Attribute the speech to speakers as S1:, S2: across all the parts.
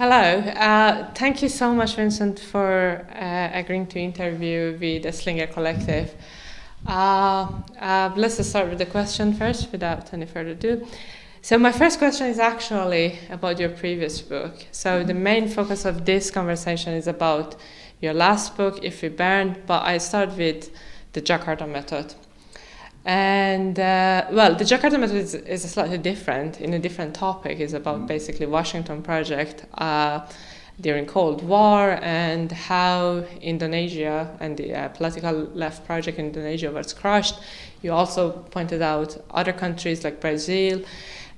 S1: Hello. Thank you so much, Vincent, for agreeing to interview with the Slinger Collective. Let's just start with the question first, without any further ado. So my first question is actually about your previous book. So the main focus of this conversation is about your last book, If We Burn, but I start with the Jakarta method. And the Jakarta method is slightly different, in a different topic. It's about basically Washington Project during Cold War and how Indonesia and the political left project in Indonesia was crushed. You also pointed out other countries like Brazil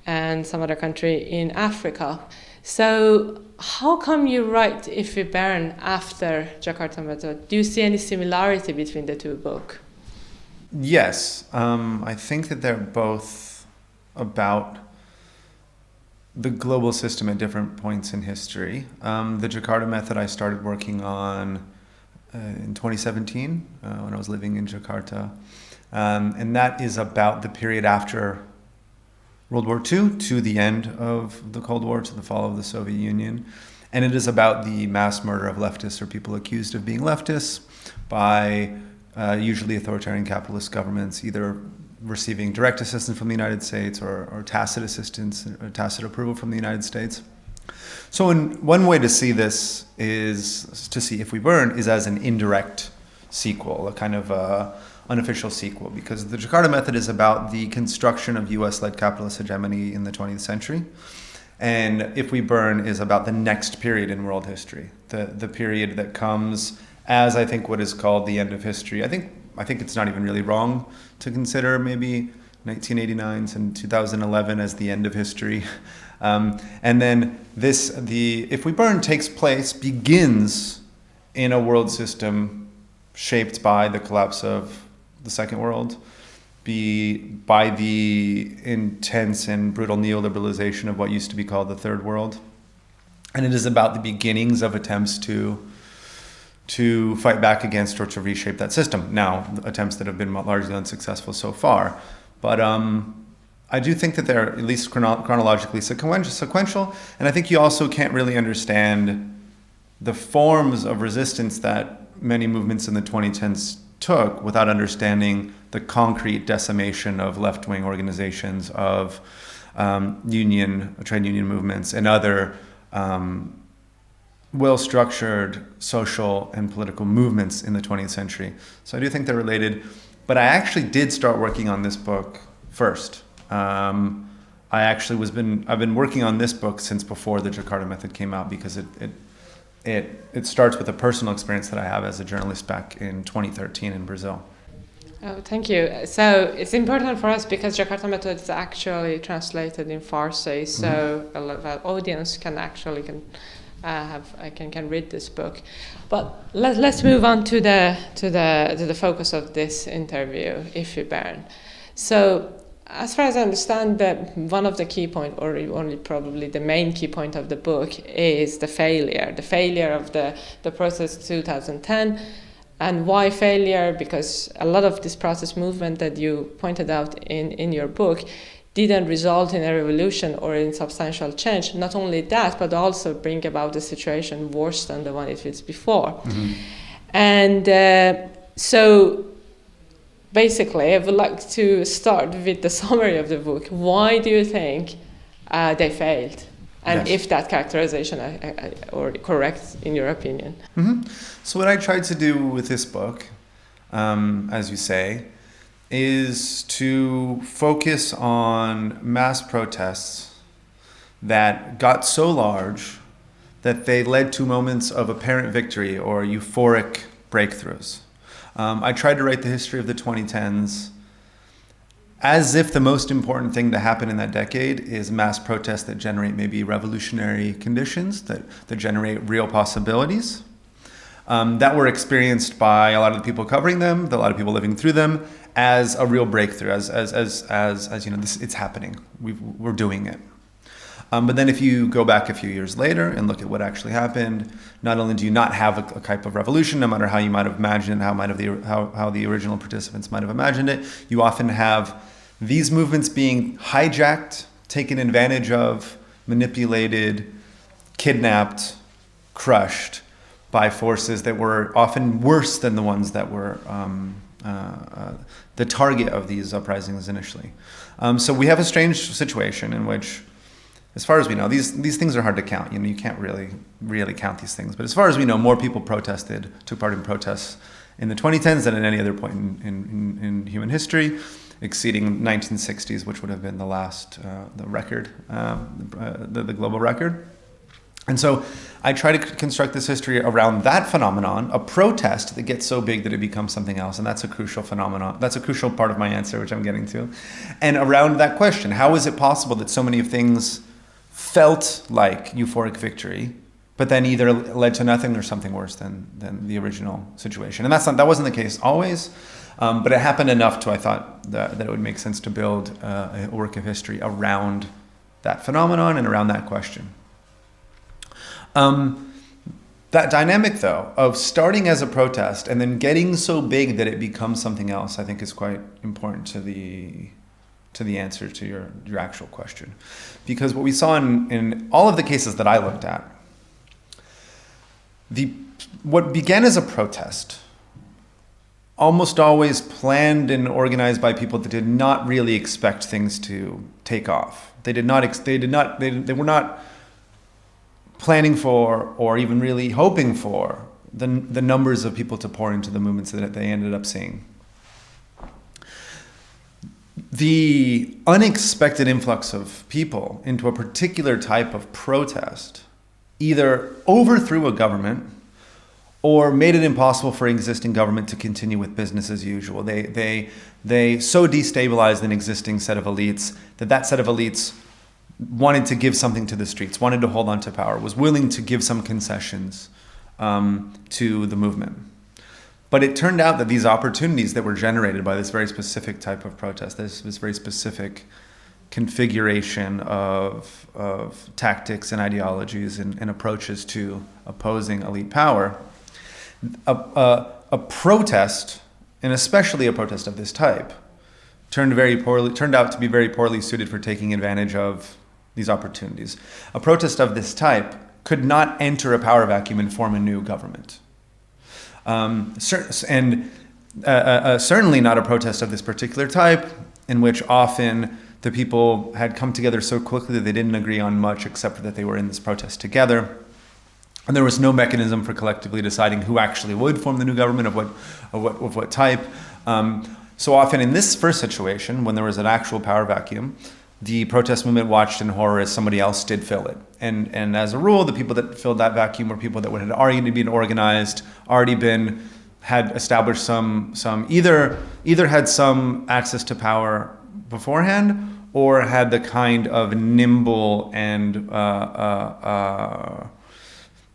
S1: and some other country in Africa. So how come you write If We Burn after Jakarta method? Do you see any similarity between the two books?
S2: Yes, I think that they're both about the global system at different points in history. The Jakarta method I started working on in 2017 when I was living in Jakarta. And that is about the period after World War II to the end of the Cold War, to the fall of the Soviet Union. And it is about the mass murder of leftists or people accused of being leftists by usually authoritarian capitalist governments, either receiving direct assistance from the United States or tacit assistance or tacit approval from the United States. So one way to see this is to see If We Burn is as an indirect sequel, a kind of unofficial sequel, because the Jakarta method is about the construction of US-led capitalist hegemony in the 20th century. And If We Burn is about the next period in world history, the period that comes as I think what is called the end of history. I think it's not even really wrong to consider maybe 1989 and 2011 as the end of history. And then If We Burn begins in a world system shaped by the collapse of the Second World, by the intense and brutal neoliberalization of what used to be called the Third World. And it is about the beginnings of attempts to fight back against or to reshape that system. Now, attempts that have been largely unsuccessful so far. But I do think that they're at least chronologically sequential. And I think you also can't really understand the forms of resistance that many movements in the 2010s took without understanding the concrete decimation of left-wing organizations, of trade union movements, and other well-structured social and political movements in the 20th century. So I do think they're related, but I actually did start working on this book first. I've been working on this book since before the Jakarta method came out, because it starts with a personal experience that I have as a journalist back in 2013 in Brazil.
S1: Oh, thank you. So it's important for us because Jakarta method is actually translated in Farsi, so a lot of our audience can read this book. But let's move on to the focus of this interview, If We Burn. So as far as I understand, that one of the key point, or only probably the main key point of the book, is the failure of the process 2010. And why failure? Because a lot of this process movement that you pointed out in your book didn't result in a revolution or in substantial change. Not only that, but also bring about a situation worse than the one it was before. And so basically, I would like to start with the summary of the book. Why do you think they failed? And if that characterization or correct in your opinion?
S2: So what I tried to do with this book, as you say, is to focus on mass protests that got so large that they led to moments of apparent victory or euphoric breakthroughs. I tried to write the history of the 2010s as if the most important thing to happen in that decade is mass protests that generate maybe revolutionary conditions, that generate real possibilities, that were experienced by a lot of the people covering them, a lot of people living through them, as a real breakthrough, as you know, it's happening. We're doing it. But then if you go back a few years later and look at what actually happened, not only do you not have a type of revolution, no matter how you might have imagined it, how the original participants might have imagined it, you often have these movements being hijacked, taken advantage of, manipulated, kidnapped, crushed by forces that were often worse than the ones that were the target of these uprisings initially. So we have a strange situation in which, as far as we know, these things are hard to count. You can't really count these things. But as far as we know, more people took part in protests in the 2010s than at any other point in human history, exceeding 1960s, which would have been the last, the record, the global record. And so I try to construct this history around that phenomenon, a protest that gets so big that it becomes something else. And that's a crucial phenomenon. That's a crucial part of my answer, which I'm getting to. And around that question, how is it possible that so many things felt like euphoric victory, but then either led to nothing or something worse than the original situation? And that wasn't the case always, but it happened enough to, I thought, that it would make sense to build a work of history around that phenomenon and around that question. That dynamic, though, of starting as a protest and then getting so big that it becomes something else, I think is quite important to the answer to your actual question. Because what we saw in all of the cases that I looked at, what began as a protest almost always planned and organized by people that did not really expect things to take off. They were not planning for or even really hoping for the numbers of people to pour into the movements that they ended up seeing. The unexpected influx of people into a particular type of protest either overthrew a government or made it impossible for existing government to continue with business as usual. They so destabilized an existing set of elites that set of elites wanted to give something to the streets, wanted to hold on to power, was willing to give some concessions to the movement. But it turned out that these opportunities that were generated by this very specific type of protest, this very specific configuration of tactics and ideologies and approaches to opposing elite power, a protest, and especially a protest of this type, turned out to be very poorly suited for taking advantage of these opportunities. A protest of this type could not enter a power vacuum and form a new government. Certainly not a protest of this particular type, in which often the people had come together so quickly that they didn't agree on much except that they were in this protest together. And there was no mechanism for collectively deciding who actually would form the new government, of what type. So often in this first situation, when there was an actual power vacuum, the protest movement watched in horror as somebody else did fill it. And as a rule, the people that filled that vacuum were people that had already been organized, had established some either had some access to power beforehand, or had the kind of nimble and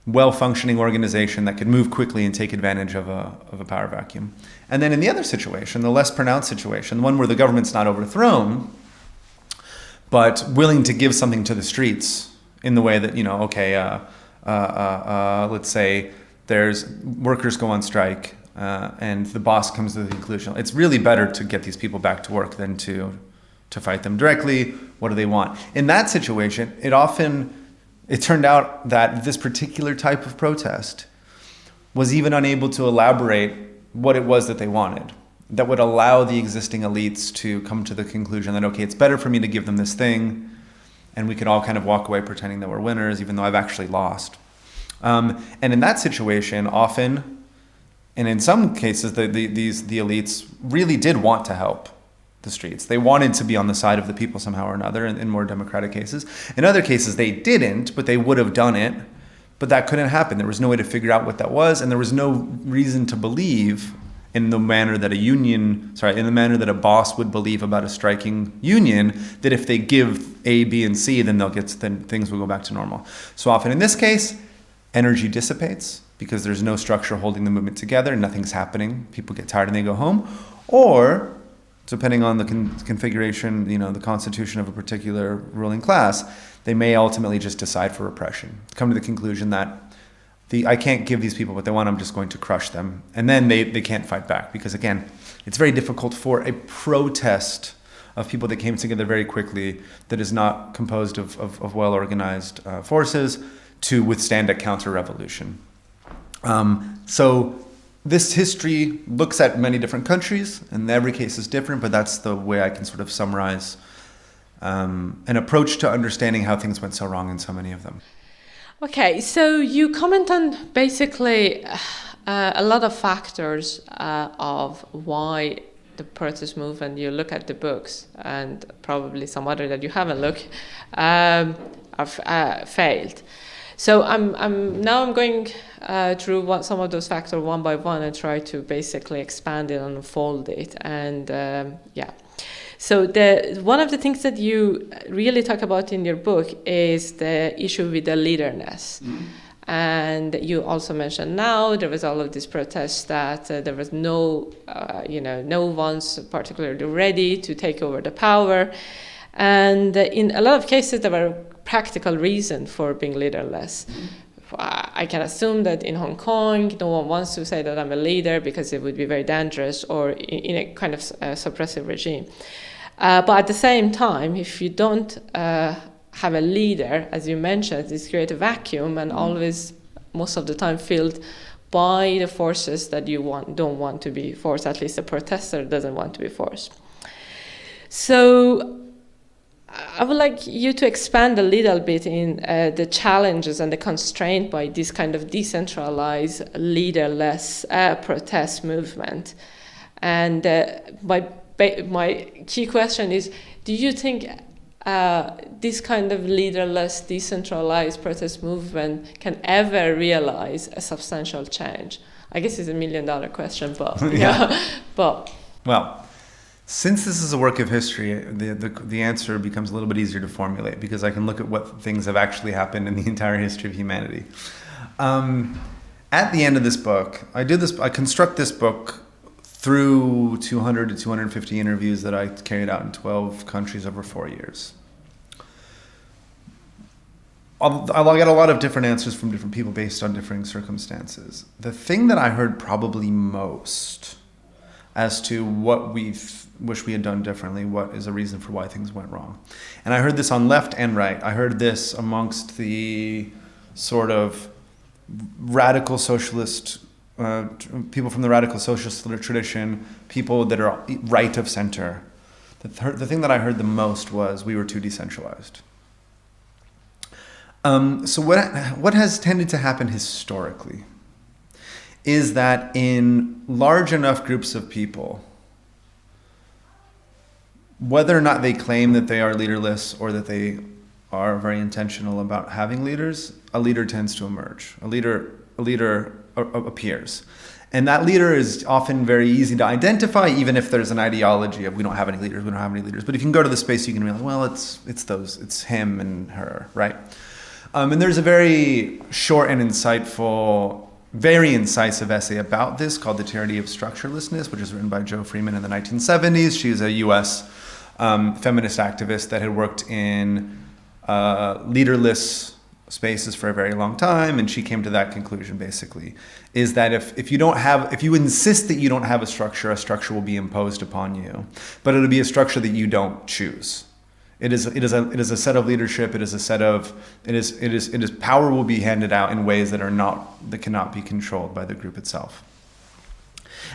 S2: well-functioning organization that could move quickly and take advantage of a power vacuum. And then in the other situation, the less pronounced situation, the one where the government's not overthrown, but willing to give something to the streets in the way that, let's say there's workers go on strike and the boss comes to the conclusion, it's really better to get these people back to work than to fight them directly. What do they want? In that situation, it turned out that this particular type of protest was even unable to elaborate what it was that they wanted, that would allow the existing elites to come to the conclusion that, okay, it's better for me to give them this thing, and we can all kind of walk away pretending that we're winners, even though I've actually lost. And in that situation, often, and in some cases, the elites really did want to help the streets. They wanted to be on the side of the people somehow or another in more democratic cases. In other cases, they didn't, but they would have done it. But that couldn't happen. There was no way to figure out what that was, and there was no reason to believe in the manner that a boss would believe about a striking union, that if they give A, B, and C, then things will go back to normal. So often in this case, energy dissipates because there's no structure holding the movement together, nothing's happening, people get tired and they go home. Or, depending on the configuration, the constitution of a particular ruling class, they may ultimately just decide for repression, come to the conclusion that I can't give these people what they want, I'm just going to crush them. And then they can't fight back because, again, it's very difficult for a protest of people that came together very quickly that is not composed of well-organized forces to withstand a counter-revolution. So this history looks at many different countries, and every case is different, but that's the way I can sort of summarize an approach to understanding how things went so wrong in so many of them.
S1: Okay, so you comment on basically a lot of factors of why the protest movement, you look at the books, and probably some other that you haven't looked, have failed. So I'm going through some of those factors one by one and try to basically expand it and unfold it. And so one of the things that you really talk about in your book is the issue with the leaderness. Mm-hmm. And you also mentioned now there was all of these protests that there was no one's particularly ready to take over the power. And in a lot of cases, there were practical reasons for being leaderless. I can assume that in Hong Kong, no one wants to say that I'm a leader because it would be very dangerous, or in a kind of suppressive regime. But at the same time, if you don't have a leader, as you mentioned, it's create a vacuum and always, most of the time, filled by the forces that you don't want to be forced. At least the protester doesn't want to be forced. So I would like you to expand a little bit in the challenges and the constraint by this kind of decentralized, leaderless protest movement. And my key question is, do you think this kind of leaderless, decentralized protest movement can ever realize a substantial change? I guess it's $1 million question, but
S2: Well, since this is a work of history, the answer becomes a little bit easier to formulate because I can look at what things have actually happened in the entire history of humanity. At the end of this book, I construct this book through 200 to 250 interviews that I carried out in 12 countries over 4 years. I'll get a lot of different answers from different people based on differing circumstances. The thing that I heard probably most as to what we wish we had done differently, what is a reason for why things went wrong. And I heard this on left and right. I heard this amongst the sort of radical socialist, people from the radical socialist tradition, people that are right of center. The thing that I heard the most was we were too decentralized. So what has tended to happen historically is that in large enough groups of people, whether or not they claim that they are leaderless or that they are very intentional about having leaders, a leader tends to emerge. A leader appears. And that leader is often very easy to identify, even if there's an ideology of we don't have any leaders. But if you can go to the space, you can realize, well, it's him and her, right? And there's a very short and insightful, very incisive essay about this called The Tyranny of Structurelessness, which was written by Jo Freeman in the 1970s. She's a US feminist activist that had worked in leaderless spaces for a very long time, and she came to that conclusion basically, is that if you insist that you don't have a structure will be imposed upon you, but it'll be a structure that you don't choose. It is a set of leadership. It is power will be handed out in ways that cannot be controlled by the group itself.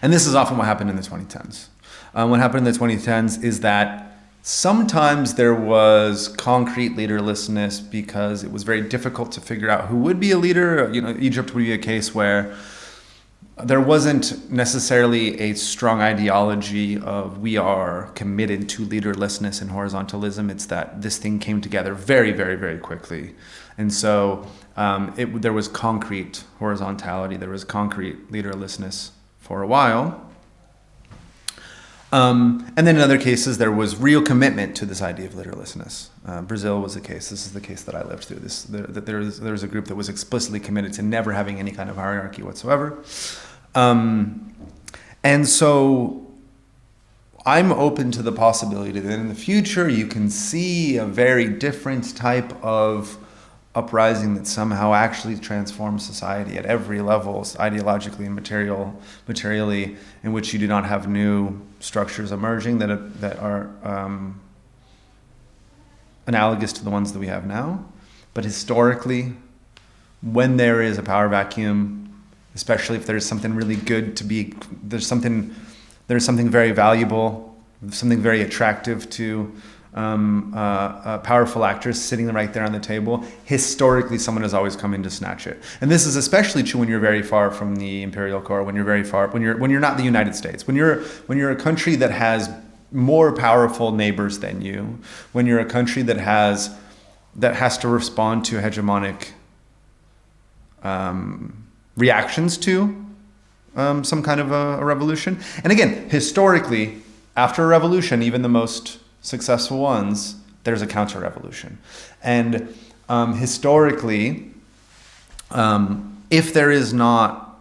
S2: And this is often what happened in the 2010s. What happened in the 2010s is that sometimes there was concrete leaderlessness because it was very difficult to figure out who would be a leader. Egypt would be a case where there wasn't necessarily a strong ideology of we are committed to leaderlessness and horizontalism. It's that this thing came together very, very, very quickly. And so there was concrete horizontality, there was concrete leaderlessness for a while. And then in other cases, there was real commitment to this idea of leaderlessness. Brazil was a case. This is the case that I lived through. There was a group that was explicitly committed to never having any kind of hierarchy whatsoever. And so I'm open to the possibility that in the future you can see a very different type of uprising that somehow actually transforms society at every level, ideologically and materially, in which you do not have new structures emerging that are analogous to the ones that we have now. But historically, when there is a power vacuum, especially if there's something really good to be, there's something very valuable, something very attractive to powerful actors sitting right there on the table, historically someone has always come in to snatch it. And this is especially true when you're very far from the imperial core, when you're not the United States, when you're a country that has more powerful neighbors than you, when you're a country that has to respond to hegemonic reactions to some kind of a revolution. And again, historically, after a revolution, even the most successful ones, there's a counter-revolution. And historically, if there is not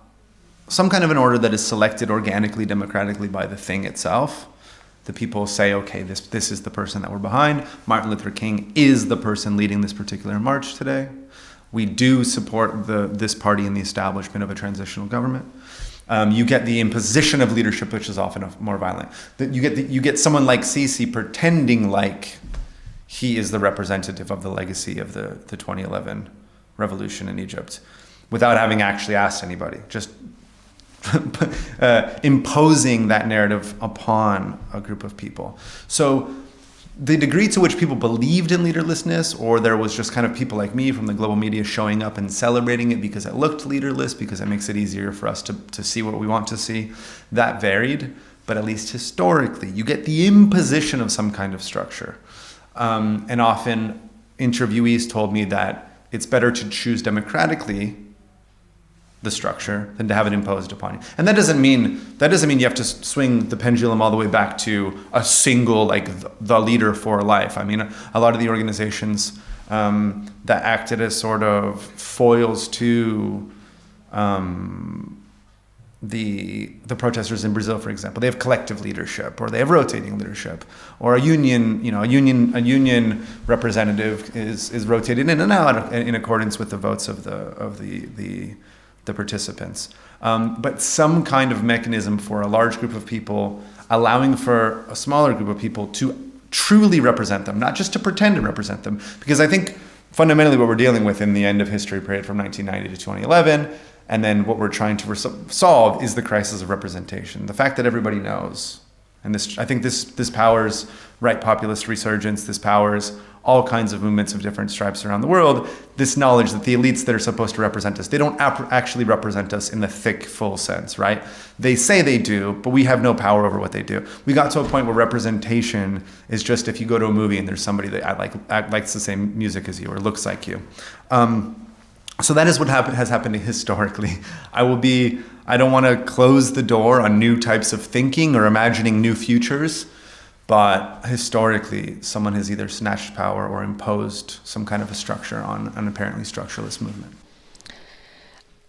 S2: some kind of an order that is selected organically, democratically by the thing itself, the people say, okay, this is the person that we're behind. Martin Luther King is the person leading this particular march today. We do support this party in the establishment of a transitional government. You get the imposition of leadership, which is often more violent. You get someone like Sisi pretending like he is the representative of the legacy of the 2011 revolution in Egypt, without having actually asked anybody, just imposing that narrative upon a group of people. So the degree to which people believed in leaderlessness, or there was just kind of people like me from the global media showing up and celebrating it because it looked leaderless, because it makes it easier for us to see what we want to see, that varied. But at least historically, you get the imposition of some kind of structure. And often interviewees told me that it's better to choose democratically the structure than to have it imposed upon you. And that doesn't mean you have to swing the pendulum all the way back to a single, like, the leader for life. I mean, a lot of the organizations that acted as sort of foils to the protesters in Brazil, for example, they have collective leadership, or they have rotating leadership, or a union representative is rotated in and out in accordance with the votes of the participants. But some kind of mechanism for a large group of people, allowing for a smaller group of people to truly represent them, not just to pretend to represent them. Because I think fundamentally what we're dealing with in the end of history period from 1990 to 2011, and then what we're trying to solve, is the crisis of representation. The fact that everybody knows, and I think this powers right populist resurgence, this powers all kinds of movements of different stripes around the world, this knowledge that the elites that are supposed to represent us, they don't actually represent us in the thick, full sense, right? They say they do, but we have no power over what they do. We got to a point where representation is just if you go to a movie and there's somebody that likes the same music as you or looks like you. So that is what has happened historically. I don't want to close the door on new types of thinking or imagining new futures, but historically, someone has either snatched power or imposed some kind of a structure on an apparently structureless movement.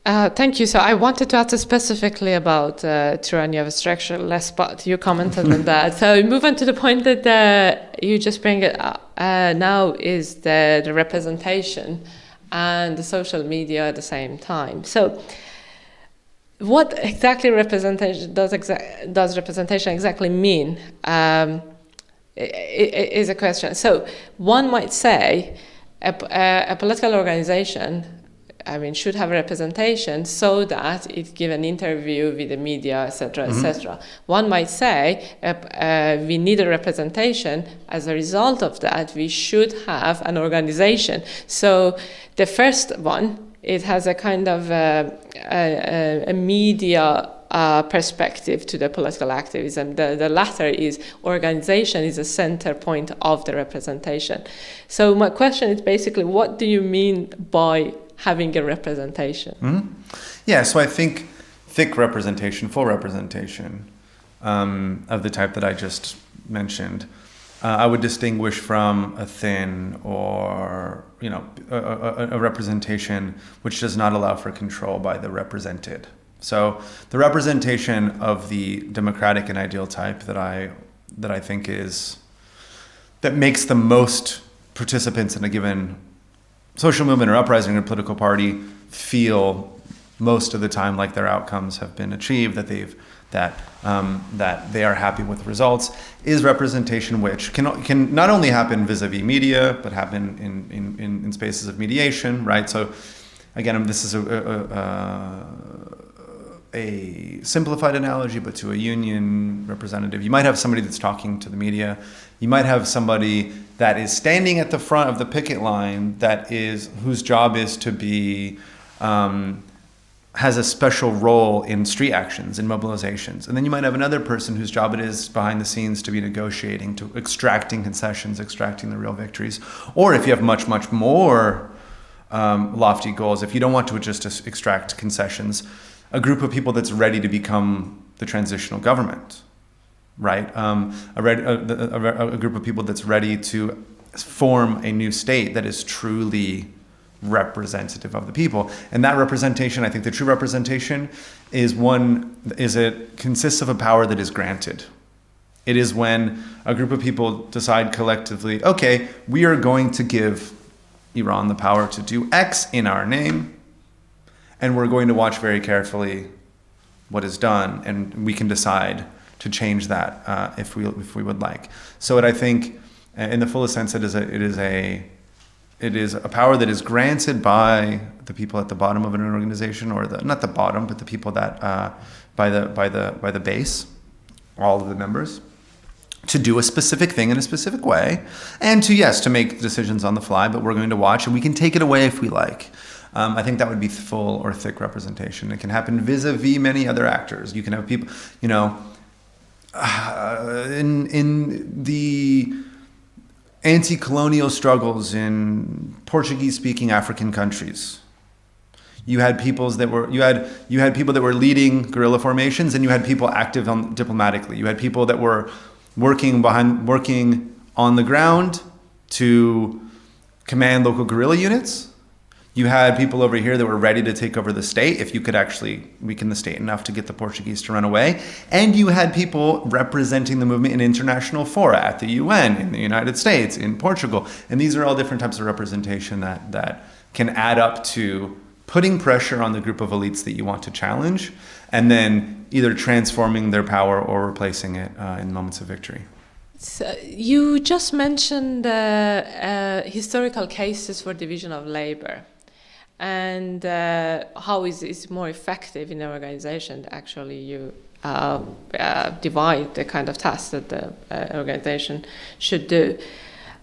S1: Thank you. So I wanted to ask specifically about tyranny of a structureless, but you commented on that. So we move on to the point that you just bring it up now is the representation and the social media at the same time. So what exactly does representation exactly mean? Is a question. So one might say a political organization, should have representation so that it give an interview with the media, etc., etc. One might say we need a representation. As a result of that, we should have an organization. So the first one, it has a kind of a media perspective to the political activism. The latter is organization is a center point of the representation. So my question is basically, what do you mean by having a representation?
S2: Mm-hmm. Yeah, so I think thick representation, full representation of the type that I just mentioned, I would distinguish from a thin or a representation which does not allow for control by the represented. So the representation of the democratic and ideal type that I think that makes the most participants in a given social movement or uprising or political party feel most of the time like their outcomes have been achieved, that they are happy with the results, is representation which can not only happen vis-a-vis media, but happen in spaces of mediation, right? So again, this is a simplified analogy, but to a union representative, you might have somebody that's talking to the media. You might have somebody that is standing at the front of the picket line whose job is to be, has a special role in street actions and mobilizations. And then you might have another person whose job it is behind the scenes to be negotiating, to extracting concessions, extracting the real victories. Or if you have much, much more lofty goals, if you don't want to just extract concessions, a group of people that's ready to become the transitional government, right? A group of people that's ready to form a new state that is truly representative of the people. And that representation, I think the true representation it consists of a power that is granted. It is when a group of people decide collectively, okay, we are going to give Iran the power to do X in our name, and we're going to watch very carefully what is done, and we can decide to change that if we would like. So I think, in the fullest sense, it is a power that is granted by the people at the bottom of an organization, or not the bottom, but the people that by the base, all of the members, to do a specific thing in a specific way, and to make decisions on the fly. But we're going to watch, and we can take it away if we like. I think that would be full or thick representation. It can happen vis-a-vis many other actors. You can have people, in the anti-colonial struggles in Portuguese-speaking African countries, you had people that were leading guerrilla formations, and you had people active diplomatically. You had people that were working on the ground to command local guerrilla units. You had people over here that were ready to take over the state if you could actually weaken the state enough to get the Portuguese to run away. And you had people representing the movement in international fora, at the UN, in the United States, in Portugal. And these are all different types of representation that can add up to putting pressure on the group of elites that you want to challenge, and then either transforming their power or replacing it in moments of victory.
S1: So you just mentioned historical cases for division of labor, and how is it more effective in an organization. Actually, you divide the kind of tasks that the organization should do.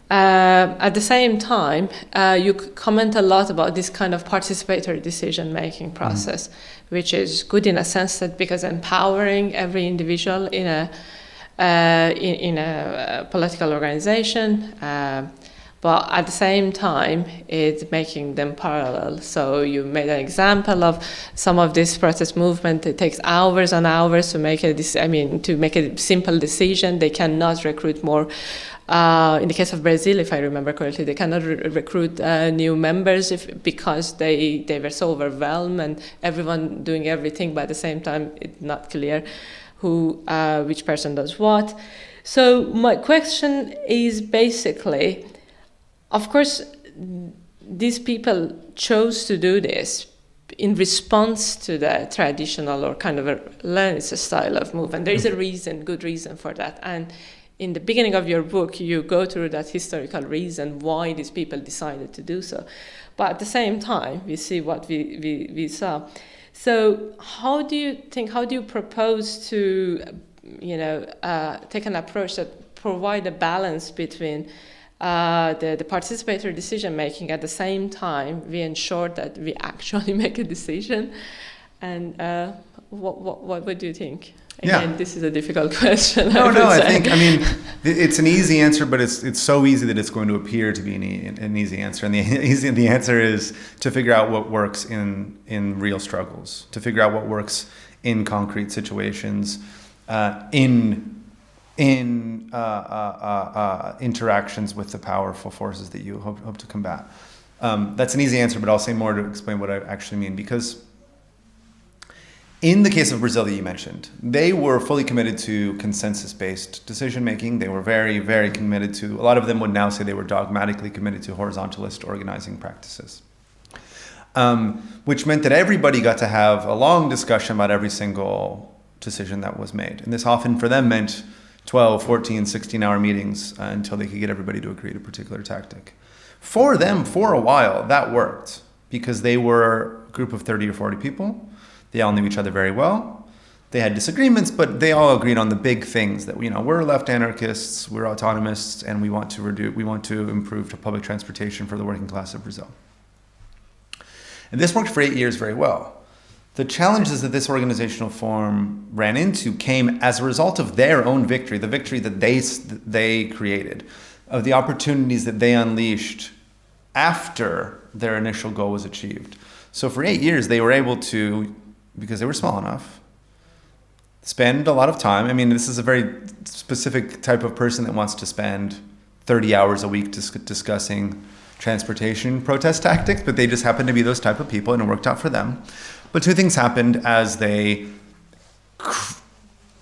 S1: At the same time, you comment a lot about this kind of participatory decision-making process, which is good in a sense that because empowering every individual in a political organization, but at the same time, it's making them parallel. So you made an example of some of this protest movement. It takes hours and hours to make a simple decision. They cannot recruit more. In the case of Brazil, if I remember correctly, they cannot recruit new members because they were so overwhelmed and everyone doing everything, but at the same time, it's not clear which person does what. So my question is basically, of course, these people chose to do this in response to the traditional or kind of a Leninist style of movement. There is a good reason for that. And in the beginning of your book, you go through that historical reason why these people decided to do so. But at the same time, we see what we saw. So how do you propose to, take an approach that provide a balance between the participatory decision-making, at the same time we ensure that we actually make a decision? And what do you think? Again, This is a difficult question.
S2: It's an easy answer, but it's so easy that it's going to appear to be an easy answer. And the answer is to figure out what works in real struggles, to figure out what works in concrete situations, in interactions with the powerful forces that you hope to combat. That's an easy answer, but I'll say more to explain what I actually mean, because in the case of Brazil that you mentioned, they were fully committed to consensus-based decision-making. They were very, very committed to, a lot of them would now say they were dogmatically committed to horizontalist organizing practices, which meant that everybody got to have a long discussion about every single decision that was made. And this often for them meant 12, 14, 16-hour meetings until they could get everybody to agree to a particular tactic. For them, for a while, that worked. because they were a group of 30 or 40 people. They all knew each other very well. They had disagreements, but they all agreed on the big things that, we're left anarchists, we're autonomists, and we want to improve public transportation for the working class of Brazil. And this worked for 8 years very well. The challenges that this organizational form ran into came as a result of their own victory, the victory that they created, of the opportunities that they unleashed after their initial goal was achieved. So for 8 years, they were able to, because they were small enough, spend a lot of time. I mean, this is a very specific type of person that wants to spend 30 hours a week discussing transportation protest tactics, but they just happen to be those type of people, and it worked out for them. But two things happened as they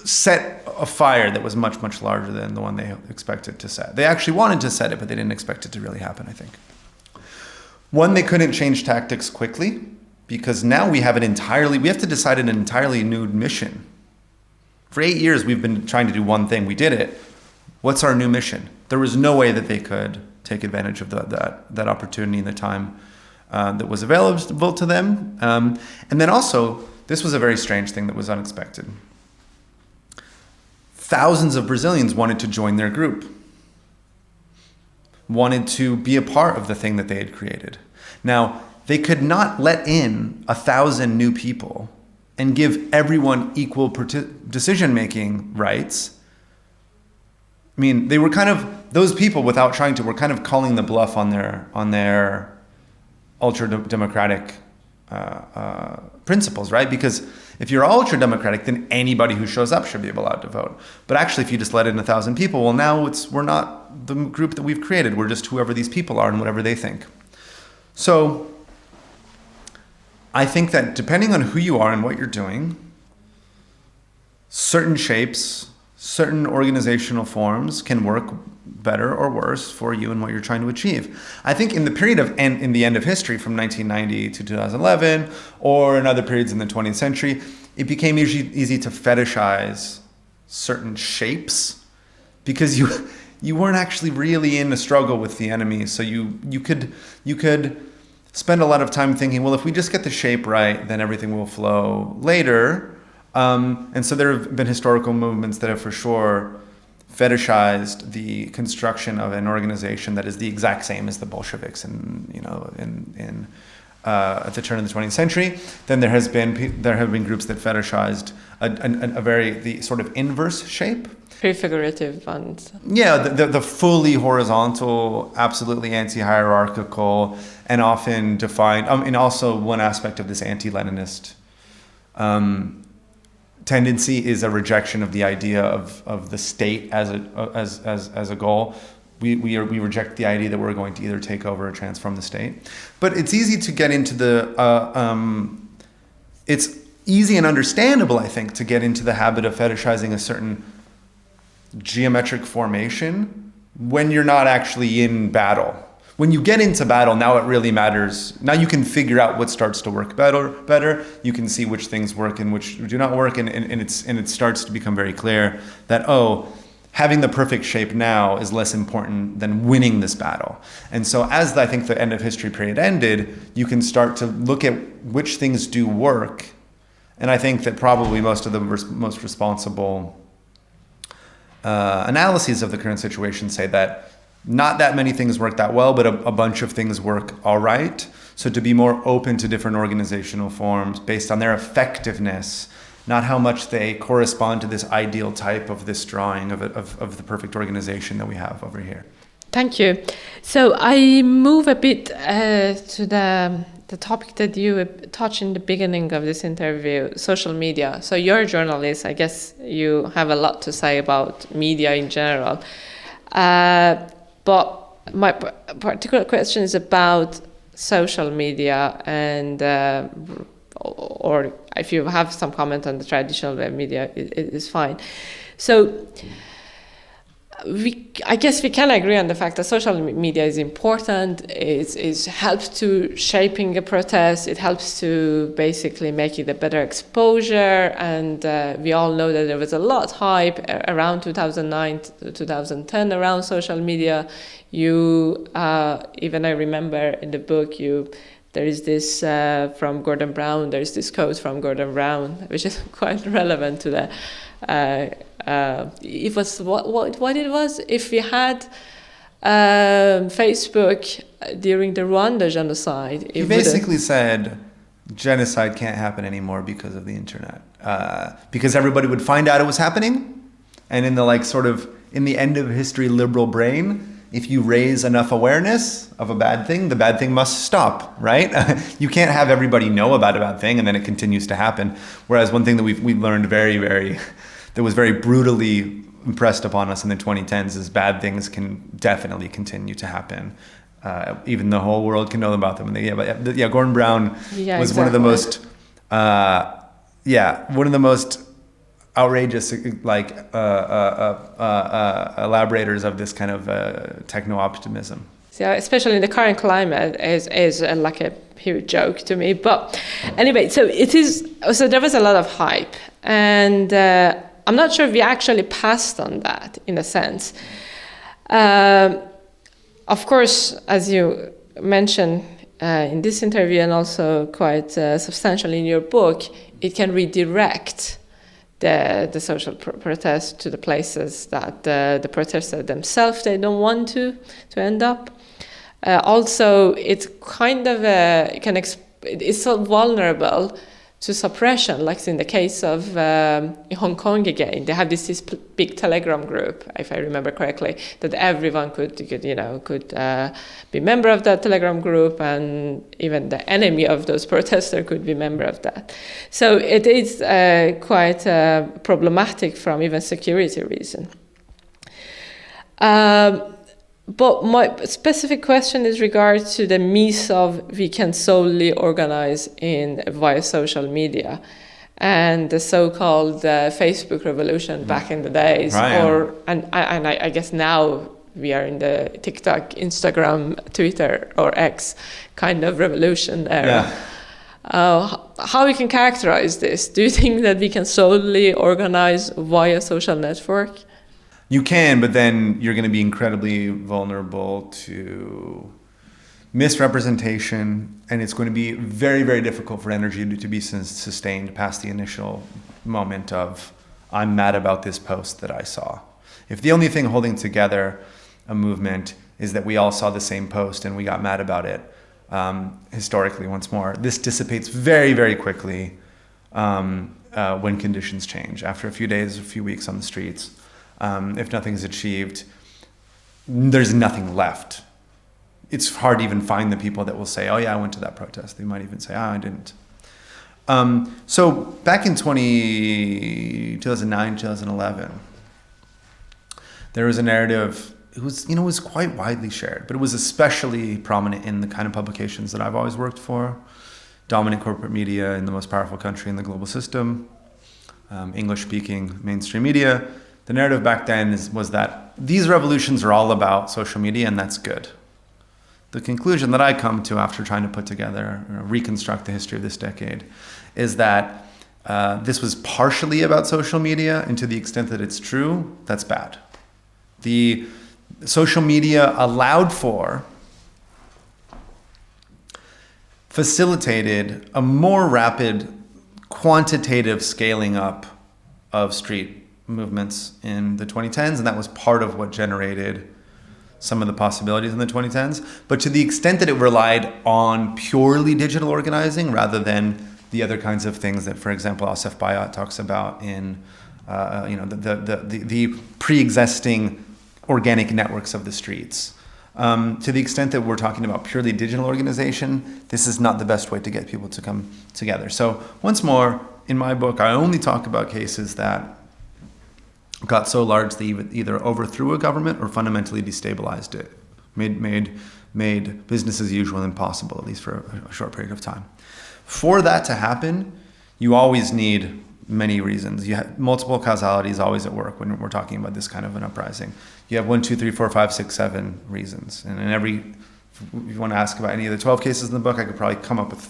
S2: set a fire that was much, much larger than the one they expected to set. They actually wanted to set it, but they didn't expect it to really happen, I think. One, they couldn't change tactics quickly, because now we have to decide an entirely new mission. For 8 years, we've been trying to do one thing. We did it. What's our new mission? There was no way that they could take advantage of that opportunity in the time that was available to them. And then also, this was a very strange thing that was unexpected. Thousands of Brazilians wanted to join their group, wanted to be a part of the thing that they had created. Now, they could not let in 1,000 new people and give everyone equal decision-making rights. I mean, they were those people, without trying to, were kind of calling the bluff on their ultra-democratic principles, right? Because if you're ultra-democratic, then anybody who shows up should be allowed to vote. But actually, if you just let in 1,000 people, well, now we're not the group that we've created. We're just whoever these people are and whatever they think. So I think that depending on who you are and what you're doing, certain shapes, certain organizational forms can work better or worse for you and what you're trying to achieve. I think in the period of in the end of history, from 1990 to 2011, or in other periods in the 20th century, it became easy to fetishize certain shapes because you weren't actually really in a struggle with the enemy. So you could spend a lot of time thinking, well, if we just get the shape right, then everything will flow later. And so there have been historical movements that have for sure fetishized the construction of an organization that is the exact same as the Bolsheviks at the turn of the 20th century. Then there have been groups that fetishized the sort of inverse shape.
S1: Prefigurative ones. Yeah,
S2: the fully horizontal, absolutely anti-hierarchical, and often defined. And also one aspect of this anti-Leninist tendency is a rejection of the idea of the state as a goal. We reject the idea that we're going to either take over or transform the state. But it's easy to get into it's easy and understandable, I think, to get into the habit of fetishizing a certain geometric formation when you're not actually in battle. When you get into battle, now it really matters. Now you can figure out what starts to work better. You can see which things work and which do not work, and it starts to become very clear that, having the perfect shape now is less important than winning this battle. And so as I think the end of history period ended, you can start to look at which things do work. And I think that probably most of the most responsible analyses of the current situation say that not that many things work that well, but a bunch of things work all right. So to be more open to different organizational forms based on their effectiveness, not how much they correspond to this ideal type of this drawing of the perfect organization that we have over here.
S1: Thank you. So I move a bit to the topic that you touched in the beginning of this interview, social media. So you're a journalist. I guess you have a lot to say about media in general. But my particular question is about social media and or if you have some comment on the traditional media, it is fine. So I guess we can agree on the fact that social media is important. It helps to shaping a protest. It helps to basically make it a better exposure. And we all know that there was a lot of hype around 2009 to 2010 around social media. Even I remember in the book you there is this from Gordon Brown. There is this quote from Gordon Brown, which is quite relevant to the. It was what it was. If we had Facebook during the Rwanda genocide,
S2: he basically said genocide can't happen anymore because of the internet, because everybody would find out it was happening, and in the end of history liberal brain, if you raise enough awareness of a bad thing, the bad thing must stop, right? You can't have everybody know about a bad thing and then it continues to happen. Whereas one thing that we've learned that was very brutally impressed upon us in the 2010s is bad things can definitely continue to happen. Even the whole world can know about them. Gordon Brown was one of the most, one of the most outrageous elaborators of this kind of techno-optimism.
S1: So especially in the current climate is like a huge joke to me. But anyway, so there was a lot of hype, and I'm not sure if we actually passed on that in a sense. Of course, as you mentioned in this interview and also quite substantially in your book, it can redirect the social protest to the places that the protesters themselves they don't want to end up. Also, it's kind of it's so vulnerable to suppression, like in the case of Hong Kong again. They have this big Telegram group, if I remember correctly, that everyone could be member of that Telegram group, and even the enemy of those protesters could be member of that. So it is quite problematic from even security reason. But my specific question is regard to the myth of we can solely organize via social media, and the so-called Facebook revolution back in the days,
S2: right,
S1: and I guess now we are in the TikTok, Instagram, Twitter, or X kind of revolution era. Yeah. How we can characterize this? Do you think that we can solely organize via social network?
S2: You can, but then you're going to be incredibly vulnerable to misrepresentation, and it's going to be very, very difficult for energy to be sustained past the initial moment of, I'm mad about this post that I saw. If the only thing holding together a movement is that we all saw the same post and we got mad about it, historically, once more, this dissipates very, very quickly when conditions change. After a few days, a few weeks on the streets, if nothing is achieved, there's nothing left. It's hard to even find the people that will say, oh yeah, I went to that protest. They might even say, oh, I didn't. So back in 2009, 2011, there was a narrative, it was quite widely shared, but it was especially prominent in the kind of publications that I've always worked for, dominant corporate media in the most powerful country in the global system, English-speaking mainstream media. The narrative back then was that these revolutions are all about social media, and that's good. The conclusion that I come to after trying to put together, reconstruct the history of this decade, is that this was partially about social media, and to the extent that it's true, that's bad. The social media facilitated a more rapid quantitative scaling up of street movements in the 2010s, and that was part of what generated some of the possibilities in the 2010s. But to the extent that it relied on purely digital organizing rather than the other kinds of things that, for example, Asif Bayat talks about in the pre-existing organic networks of the streets. To the extent that we're talking about purely digital organization, this is not the best way to get people to come together. So once more, in my book, I only talk about cases that got so large they either overthrew a government or fundamentally destabilized it, made business as usual impossible, at least for a short period of time. For that to happen, you always need many reasons. You have multiple causalities always at work when we're talking about this kind of an uprising. You have 1, 2, 3, 4, 5, 6, 7 reasons. And if you want to ask about any of the 12 cases in the book, I could probably come up with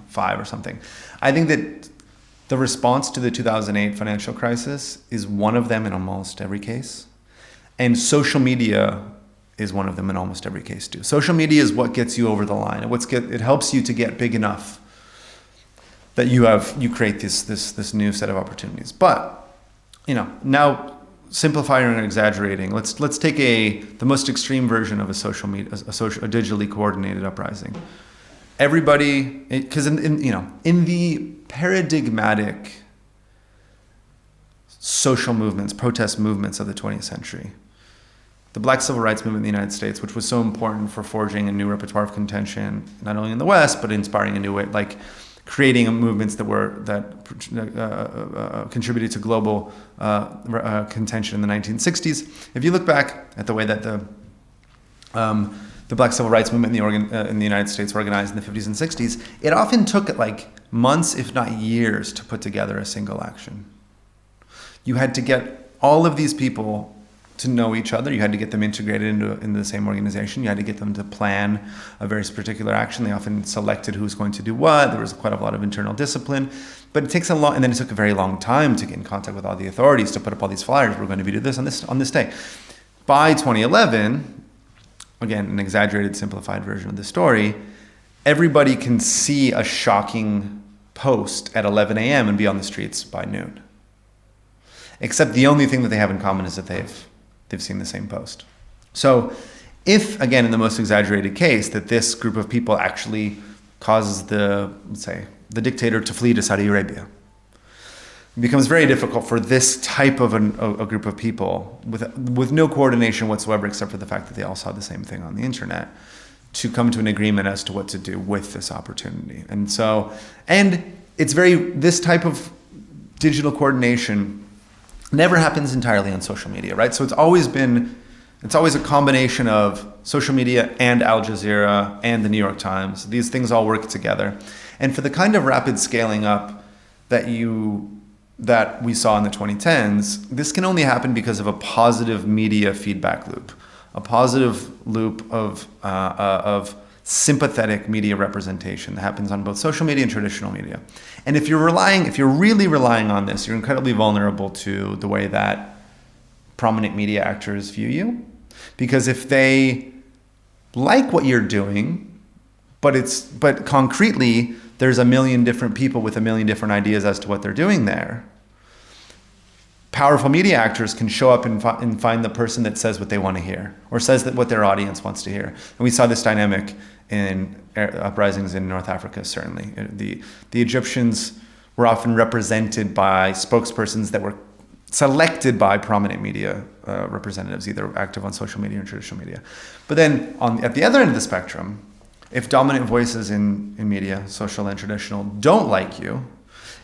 S2: 5 or something. I think that the response to the 2008 financial crisis is one of them in almost every case. And social media is one of them in almost every case too. Social media is what gets you over the line. It helps you to get big enough that you create this new set of opportunities. But now simplifying and exaggerating, let's take the most extreme version of a a digitally coordinated uprising. Everybody, because in the paradigmatic social movements, protest movements of the 20th century, the Black Civil Rights Movement in the United States, which was so important for forging a new repertoire of contention, not only in the West, but inspiring a new way, like creating movements that contributed to global contention in the 1960s. If you look back at the way that the Black Civil Rights Movement in the United States organized in the 50s and 60s, it often took like months, if not years, to put together a single action. You had to get all of these people to know each other. You had to get them integrated into the same organization. You had to get them to plan a very particular action. They often selected who was going to do what. There was quite a lot of internal discipline. But it takes and then it took a very long time to get in contact with all the authorities to put up all these flyers. We're going to do this on this day. By 2011, again, an exaggerated, simplified version of the story, everybody can see a shocking post at 11 a.m. and be on the streets by noon. Except the only thing that they have in common is that they've seen the same post. So if, again, in the most exaggerated case, that this group of people actually causes the dictator to flee to Saudi Arabia, it becomes very difficult for this type of a group of people with no coordination whatsoever, except for the fact that they all saw the same thing on the internet, to come to an agreement as to what to do with this opportunity. And this type of digital coordination never happens entirely on social media, right? So it's always a combination of social media and Al Jazeera and the New York Times. These things all work together. And for the kind of rapid scaling up that we saw in the 2010s, this can only happen because of a positive media feedback loop, a positive loop of sympathetic media representation that happens on both social media and traditional media. And if you're really relying on this, you're incredibly vulnerable to the way that prominent media actors view you. Because if they like what you're doing, but concretely, there's a million different people with a million different ideas as to what they're doing there, powerful media actors can show up and find the person that says what they want to hear, or says that what their audience wants to hear. And we saw this dynamic in uprisings in North Africa, certainly. The Egyptians were often represented by spokespersons that were selected by prominent media representatives, either active on social media or traditional media. But then at the other end of the spectrum, if dominant voices in media, social and traditional, don't like you,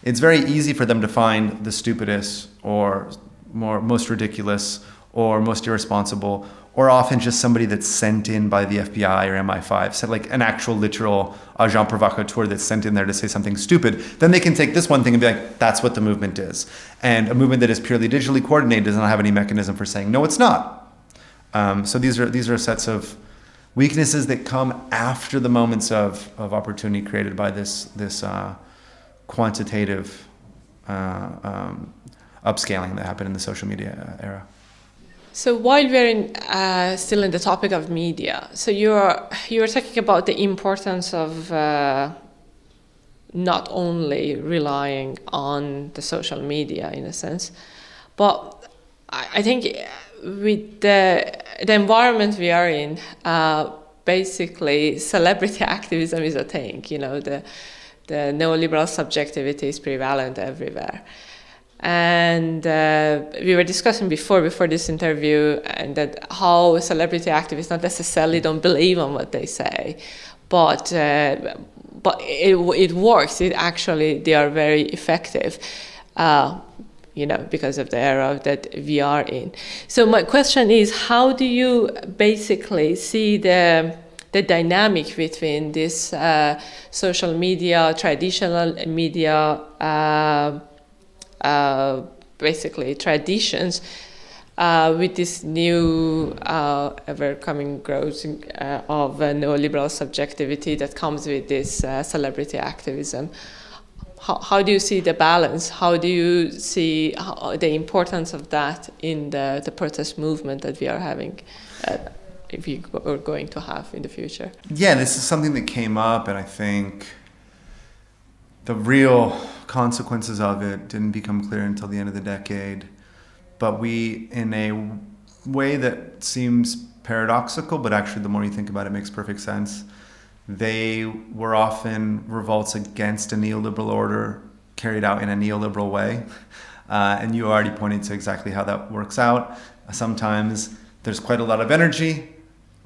S2: it's very easy for them to find the stupidest or most ridiculous or most irresponsible, or often just somebody that's sent in by the FBI or MI5, so like an actual literal agent provocateur that's sent in there to say something stupid. Then they can take this one thing and be like, that's what the movement is. And a movement that is purely digitally coordinated does not have any mechanism for saying, no, it's not. So these are sets of weaknesses that come after the moments of opportunity created by this quantitative upscaling that happened in the social media era.
S1: So while we're still in the topic of media, so you're talking about the importance of not only relying on the social media in a sense, but I think with the environment we are in, basically celebrity activism is a thing. The neoliberal subjectivity is prevalent everywhere. And we were discussing before this interview, and that how celebrity activists not necessarily don't believe on what they say, but it works. They are very effective, because of the era that we are in. So my question is, how do you basically see the dynamic between this social media, traditional media, basically traditions, with this new ever-coming growth of neoliberal subjectivity that comes with this celebrity activism? How do you see the balance? How do you see the importance of that in the protest movement that we are having if you are going to have in the future?
S2: Yeah, this is something that came up, and I think the real consequences of it didn't become clear until the end of the decade. But we, in a way that seems paradoxical, but actually the more you think about it, it makes perfect sense, they were often revolts against a neoliberal order carried out in a neoliberal way. And you already pointed to exactly how that works out. Sometimes there's quite a lot of energy,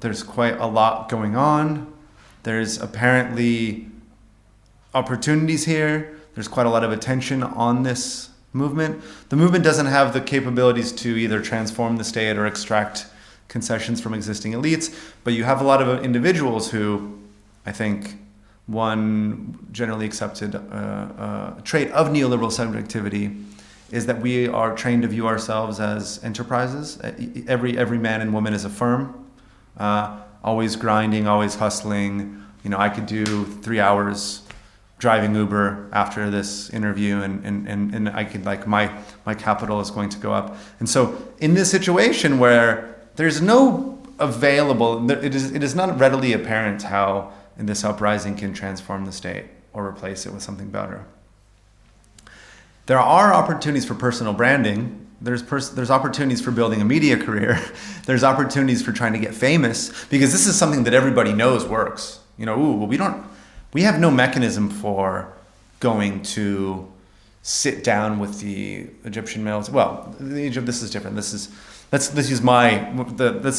S2: there's quite a lot going on, there's apparently opportunities here, there's quite a lot of attention on this movement. The movement doesn't have the capabilities to either transform the state or extract concessions from existing elites, but you have a lot of individuals who, I think, one generally accepted trait of neoliberal subjectivity is that we are trained to view ourselves as enterprises. Every man and woman is a firm, always grinding, always hustling. You know, I could do 3 hours driving Uber after this interview, and I could, like, my capital is going to go up. And so in this situation where there's no available, it is not readily apparent how this uprising can transform the state or replace it with something better. There are opportunities for personal branding. There's opportunities for building a media career. There's opportunities for trying to get famous, because this is something that everybody knows works. You know, we have no mechanism for going to sit down with the Egyptian military. Well, Egypt, this is different. Let's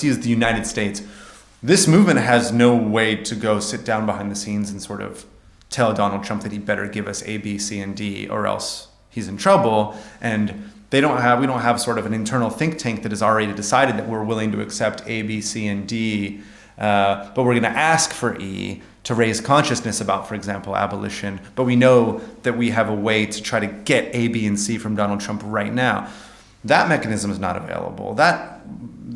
S2: use the United States. This movement has no way to go sit down behind the scenes and sort of tell Donald Trump that he better give us A, B, C, and D, or else he's in trouble. And we don't have sort of an internal think tank that has already decided that we're willing to accept A, B, C, and D, but we're going to ask for E to raise consciousness about, for example, abolition. But we know that we have a way to try to get A, B, and C from Donald Trump right now. That mechanism is not available. That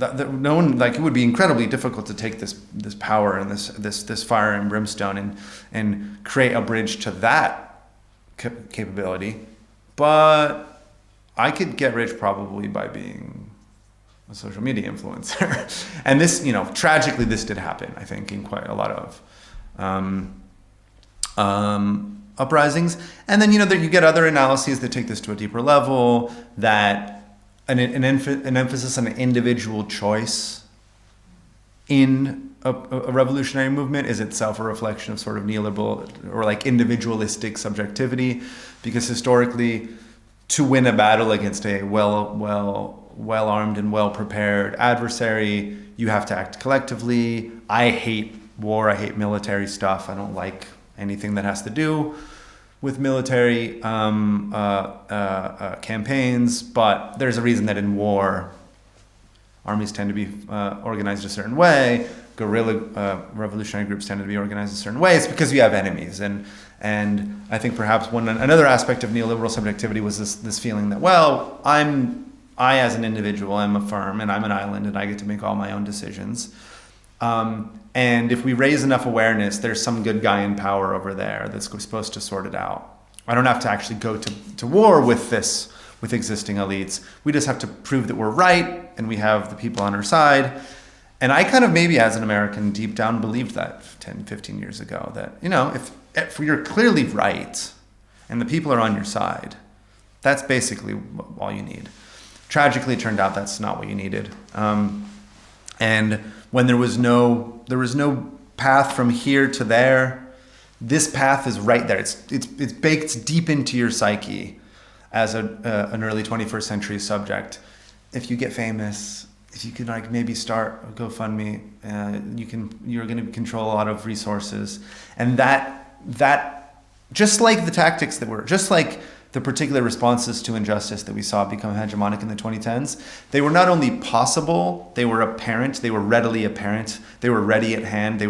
S2: no one, like, it would be incredibly difficult to take this power and this fire and brimstone and create a bridge to that capability. But I could get rich probably by being a social media influencer. And this, you know, tragically, this did happen, I think, in quite a lot of uprisings. And then, you know, you get other analyses that take this to a deeper level, that an emphasis on an individual choice in a revolutionary movement is itself a reflection of sort of neoliberal or like individualistic subjectivity, because historically, to win a battle against a well-armed and well-prepared adversary, you have to act collectively. I hate war, I hate military stuff. I don't like anything that has to do with military campaigns, but there's a reason that in war, armies tend to be organized a certain way, guerrilla revolutionary groups tend to be organized a certain way. It's because you have enemies. And I think perhaps another aspect of neoliberal subjectivity was this feeling that, well, I as an individual, I'm a firm and I'm an island and I get to make all my own decisions. And if we raise enough awareness, there's some good guy in power over there that's supposed to sort it out. I don't have to actually go to war with existing elites. We just have to prove that we're right and we have the people on our side. And I kind of maybe as an American deep down believed that 10, 15 years ago, that, you know, if you're clearly right and the people are on your side, that's basically all you need. Tragically, it turned out that's not what you needed. And when there was no path from here to there, this path is right there. It's baked deep into your psyche as an early 21st century subject. If you get famous, if you could like maybe start a GoFundMe, you're going to control a lot of resources, and that just like the tactics just like the particular responses to injustice that we saw become hegemonic in the 2010s, they were not only possible, they were apparent, they were readily apparent, they were ready at hand,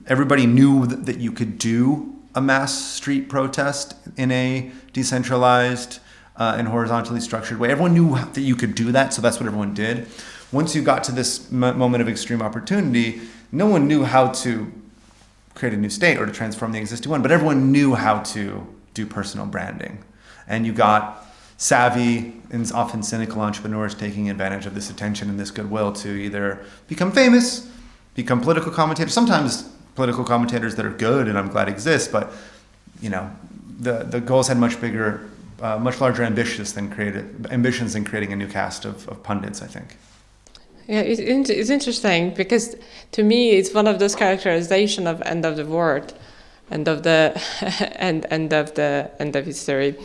S2: everybody knew that you could do a mass street protest in a decentralized and horizontally structured way. Everyone knew that you could do that, so that's what everyone did. Once you got to this moment of extreme opportunity, no one knew how to create a new state or to transform the existing one, but everyone knew how to do personal branding. And you got savvy and often cynical entrepreneurs taking advantage of this attention and this goodwill to either become famous become political commentators. Sometimes political commentators that are good, and I'm glad exist, but the goals had much bigger, much larger ambitions than creating a new cast of pundits, I think.
S1: Yeah, it's interesting because to me it's one of those characterization of end of the world, end of the end of history,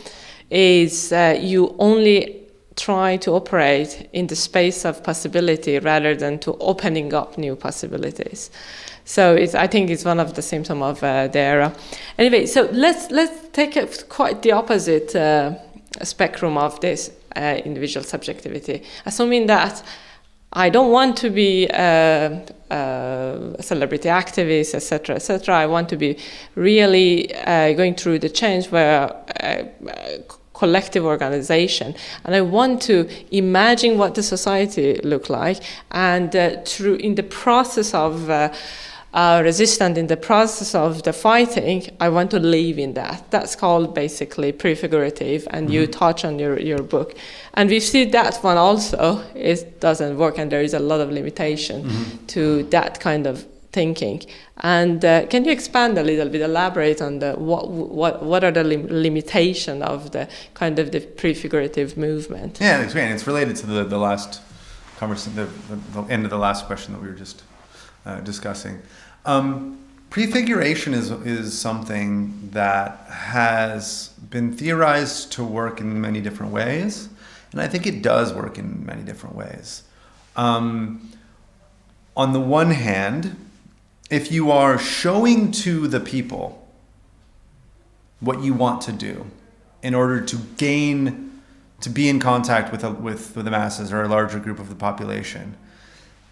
S1: is you only try to operate in the space of possibility rather than to opening up new possibilities. So I think it's one of the symptoms of the era. Anyway, so let's take quite the opposite spectrum of this individual subjectivity, assuming that I don't want to be a celebrity activist, etc., etc. I want to be really going through the change where collective organization, and I want to imagine what the society look like, and in the process of resistance, in the process of the fighting, I want to live in that. That's called basically prefigurative, and you touch on your book. And we see that one also, it doesn't work, and there is a lot of limitation to that kind of thinking. And can you expand a little bit, elaborate on what are the limitations of the kind of the prefigurative movement?
S2: Yeah, it's related to the last conversation, the end of the last question that we were just discussing. Prefiguration is something that has been theorized to work in many different ways, and I think it does work in many different ways. On the one hand, if you are showing to the people what you want to do in order to be in contact with the masses or a larger group of the population,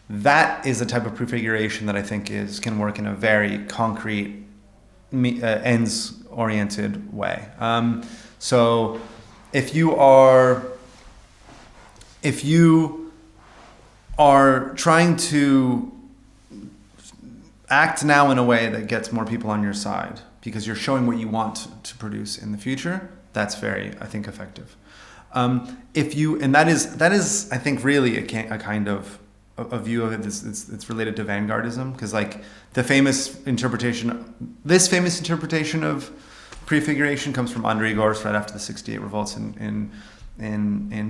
S2: that is the type of prefiguration that I think can work in a very concrete, ends-oriented way. So if you are trying to act now in a way that gets more people on your side because you're showing what you want to produce in the future, that's very, I think, effective. And that is, I think, really a kind of a view of it. It's related to vanguardism, because like this famous interpretation of prefiguration comes from André Gorz right after the '68 revolts in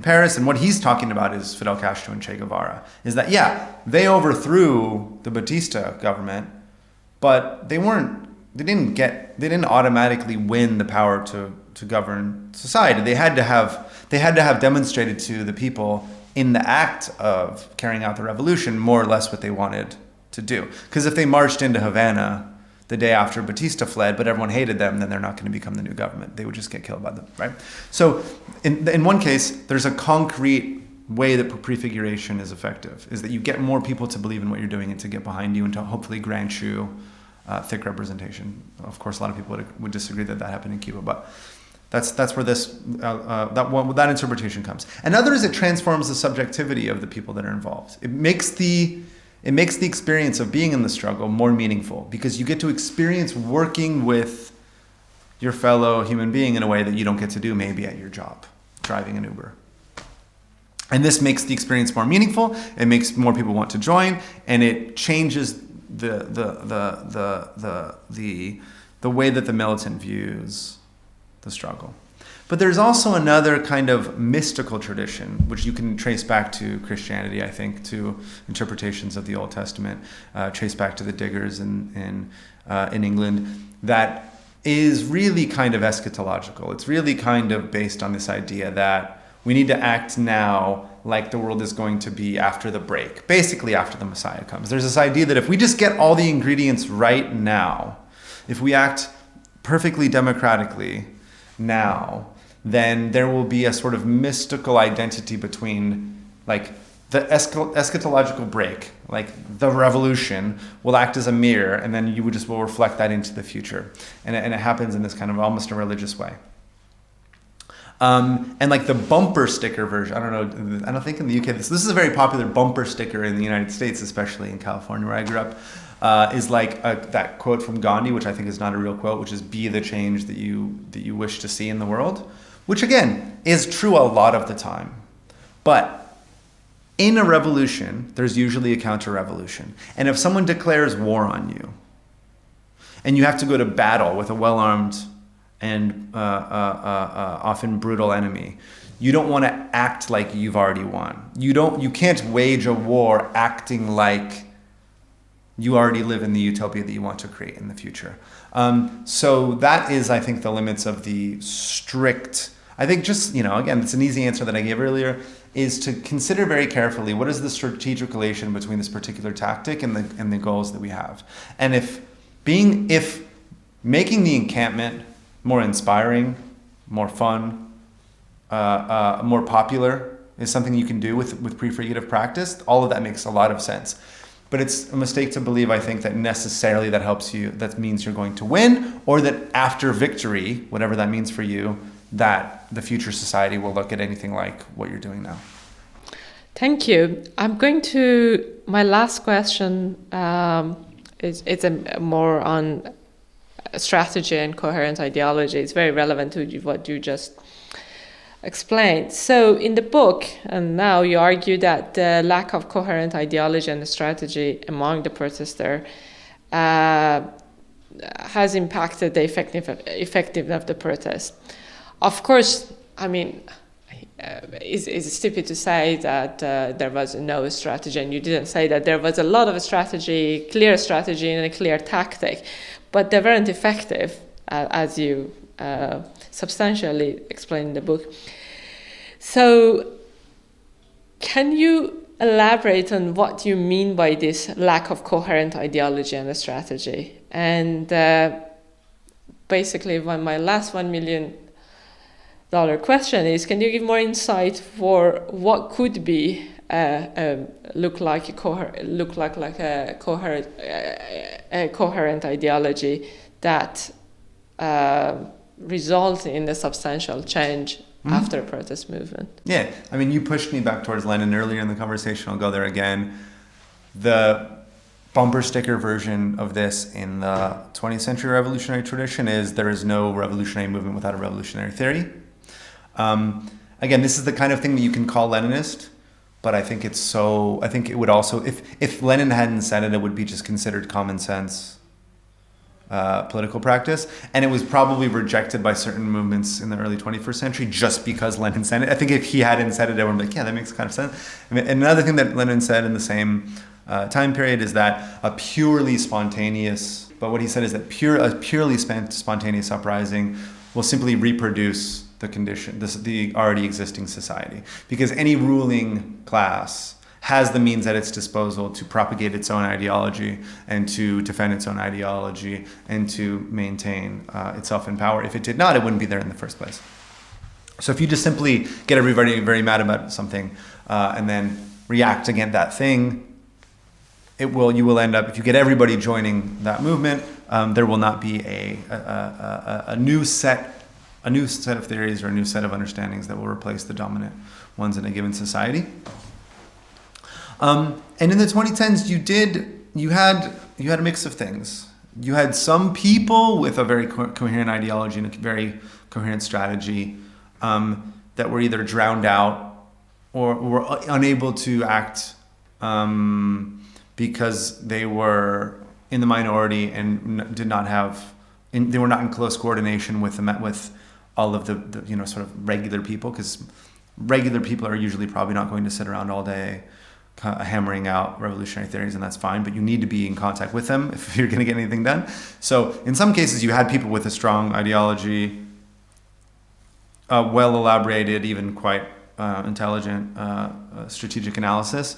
S2: Paris, and what he's talking about is Fidel Castro and Che Guevara. Is that they overthrew the Batista government, but they didn't automatically win the power to govern society. They had to have demonstrated to the people in the act of carrying out the revolution more or less what they wanted to do. Because if they marched into Havana the day after Batista fled, but everyone hated them, then they're not going to become the new government. They would just get killed by them, right? So in one case, there's a concrete way that prefiguration is effective, is that you get more people to believe in what you're doing and to get behind you and to hopefully grant you thick representation. Of course, a lot of people would disagree that happened in Cuba, but that's where that interpretation comes. Another is it transforms the subjectivity of the people that are involved. It makes the experience of being in the struggle more meaningful, because you get to experience working with your fellow human being in a way that you don't get to do maybe at your job, driving an Uber. And this makes the experience more meaningful. It makes more people want to join, and it changes the way that the militant views the struggle. But there's also another kind of mystical tradition, which you can trace back to Christianity, I think, to interpretations of the Old Testament, trace back to the diggers in England, that is really kind of eschatological. It's really kind of based on this idea that we need to act now like the world is going to be after the break, basically after the Messiah comes. There's this idea that if we just get all the ingredients right now, if we act perfectly democratically now, then there will be a sort of mystical identity between, like, the eschatological break, like the revolution, will act as a mirror, and then you will reflect that into the future. And it happens in this kind of almost a religious way. And like the bumper sticker version, I don't think in the UK, this is a very popular bumper sticker in the United States, especially in California where I grew up, is like that quote from Gandhi, which I think is not a real quote, which is "Be the change that you wish to see in the world," which again is true a lot of the time. But in a revolution, there's usually a counter-revolution. And if someone declares war on you, and you have to go to battle with a well-armed and often brutal enemy, you don't want to act like you've already won. You can't wage a war acting like you already live in the utopia that you want to create in the future. So that is, I think, the limits of the strict, I think just, again, it's an easy answer that I gave earlier, is to consider very carefully what is the strategic relation between this particular tactic and the goals that we have. And if making the encampment more inspiring, more fun, more popular is something you can do with prefigurative practice, all of that makes a lot of sense. But it's a mistake to believe, I think, that necessarily that means you're going to win, or that after victory, whatever that means for you, that the future society will look at anything like what you're doing now.
S1: Thank you. My last question it's more on strategy and coherent ideology. It's very relevant to what you just explained. So in the book, and now you argue that the lack of coherent ideology and strategy among the protesters has impacted the effectiveness of the protest. Of course, it's stupid to say that there was no strategy, and you didn't say that there was a lot of strategy, clear strategy and a clear tactic, but they weren't effective, as you substantially explained in the book. So can you elaborate on what you mean by this lack of coherent ideology and strategy? And basically, my last $1 million question is, can you give more insight for what could be look like a coherent ideology that result in a substantial change after a protest movement?
S2: Yeah, you pushed me back towards Lenin earlier in the conversation. I'll go there again. The bumper sticker version of this in the 20th century revolutionary tradition is there is no revolutionary movement without a revolutionary theory. Again, this is the kind of thing that you can call Leninist, but I think it would also, if Lenin hadn't said it, it would be just considered common sense political practice, and it was probably rejected by certain movements in the early 21st century just because Lenin said it. I think if he hadn't said it, everyone would be like, yeah, that makes kind of sense. And another thing that Lenin said in the same time period is that a purely spontaneous, but what he said is that a purely spontaneous uprising will simply reproduce the already existing society, because any ruling class has the means at its disposal to propagate its own ideology and to defend its own ideology and to maintain itself in power. If it did not, it wouldn't be there in the first place. So if you just simply get everybody very mad about something and then react against that thing, you will end up, if you get everybody joining that movement, there will not be a new set of theories or a new set of understandings that will replace the dominant ones in a given society. And in the 2010s, you had a mix of things. You had some people with a very coherent ideology and a very coherent strategy that were either drowned out or were unable to act because they were in the minority and they were not in close coordination with all of the sort of regular people, because regular people are usually probably not going to sit around all day hammering out revolutionary theories, and that's fine, but you need to be in contact with them if you're going to get anything done. So in some cases you had people with a strong ideology, well elaborated, even quite intelligent strategic analysis,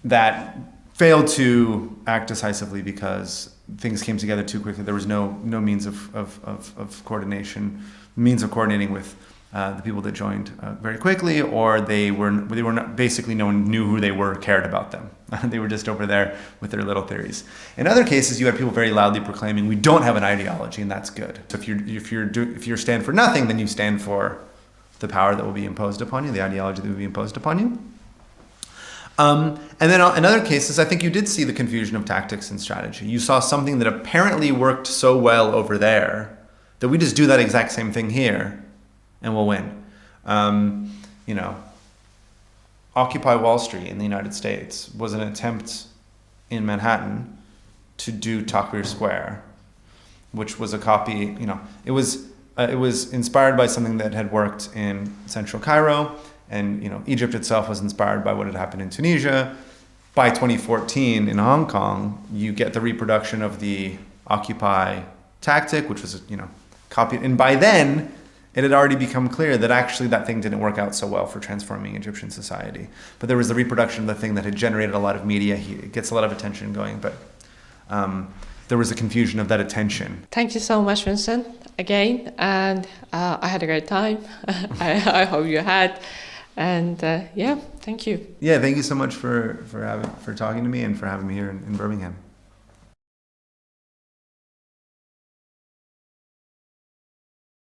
S2: that failed to act decisively because things came together too quickly. There was no means of coordinating with the people that joined very quickly, or they were not, basically no one knew who they were, cared about them. They were just over there with their little theories. In other cases, you had people very loudly proclaiming, "We don't have an ideology, and that's good." So if you stand for nothing, then you stand for the power that will be imposed upon you, the ideology that will be imposed upon you. And then in other cases, I think you did see the confusion of tactics and strategy. You saw something that apparently worked so well over there that we just do that exact same thing here and we'll win. Occupy Wall Street in the United States was an attempt in Manhattan to do Tahrir Square, which was a copy, it was inspired by something that had worked in central Cairo, and Egypt itself was inspired by what had happened in Tunisia. By 2014 in Hong Kong, you get the reproduction of the Occupy tactic, which was copied, and by then it had already become clear that actually that thing didn't work out so well for transforming Egyptian society. But there was the reproduction of the thing that had generated a lot of media. It gets a lot of attention going, but there was a confusion of that attention.
S1: Thank you so much, Vincent, again. And I had a great time. I hope you had. And thank you.
S2: Yeah, thank you so much for talking to me and for having me here in Birmingham.